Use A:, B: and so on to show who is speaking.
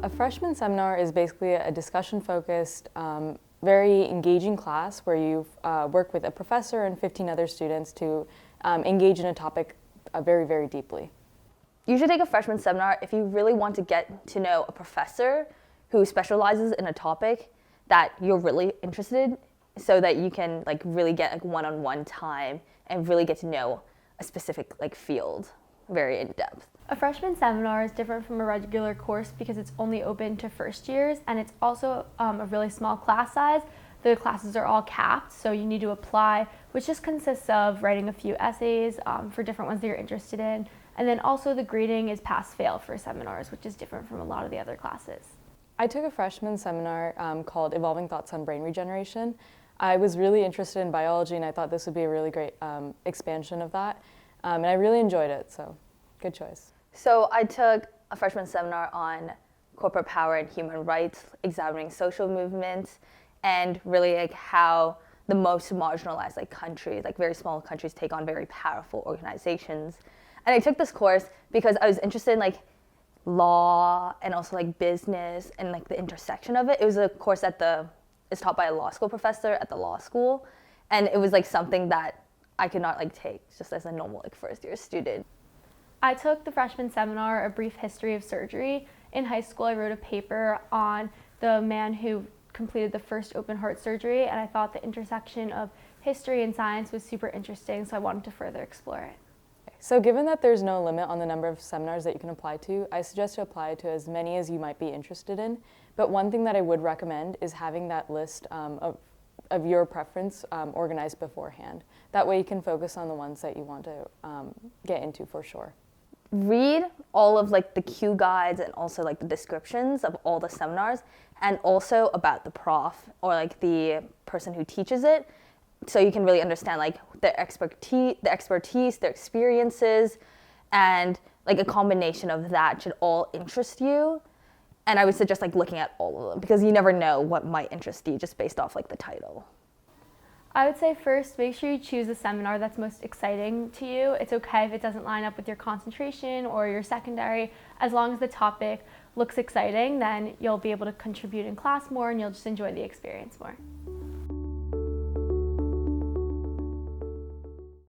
A: A freshman seminar is basically a discussion-focused, very engaging class where you work with a professor and 15 other students to engage in a topic very, very deeply.
B: You should take a freshman seminar if you really want to get to know a professor who specializes in a topic that you're really interested in, so that you can really get one-on-one time and really get to know a specific field very in depth.
C: A freshman seminar is different from a regular course because it's only open to first years, and it's also a really small class size. The classes are all capped, so you need to apply, which just consists of writing a few essays for different ones that you're interested in. And then also the grading is pass-fail for seminars, which is different from a lot of the other classes.
A: I took a freshman seminar called Evolving Thoughts on Brain Regeneration. I was really interested in biology, and I thought this would be a really great expansion of that. And I really enjoyed it, so good choice.
B: So I took a freshman seminar on corporate power and human rights, examining social movements, and really how the most marginalized countries, very small countries, take on very powerful organizations. And I took this course because I was interested in law and also business and the intersection of it. It was a course it's taught by a law school professor at the law school, and it was something that I could not take just as a normal first year student.
C: I took the freshman seminar, A Brief History of Surgery. In high school, I wrote a paper on the man who completed the first open heart surgery, and I thought the intersection of history and science was super interesting, so I wanted to further explore it.
A: So given that there's no limit on the number of seminars that you can apply to, I suggest to apply to as many as you might be interested in. But one thing that I would recommend is having that list of your preference organized beforehand. That way you can focus on the ones that you want to get into for sure.
B: Read all of the Q guides and also the descriptions of all the seminars, and also about the prof or the person who teaches it, so you can really understand their expertise, their experiences, and a combination of that should all interest you. And I would suggest looking at all of them, because you never know what might interest you just based off the title.
C: I would say first, make sure you choose a seminar that's most exciting to you. It's okay if it doesn't line up with your concentration or your secondary. As long as the topic looks exciting, then you'll be able to contribute in class more and you'll just enjoy the experience more.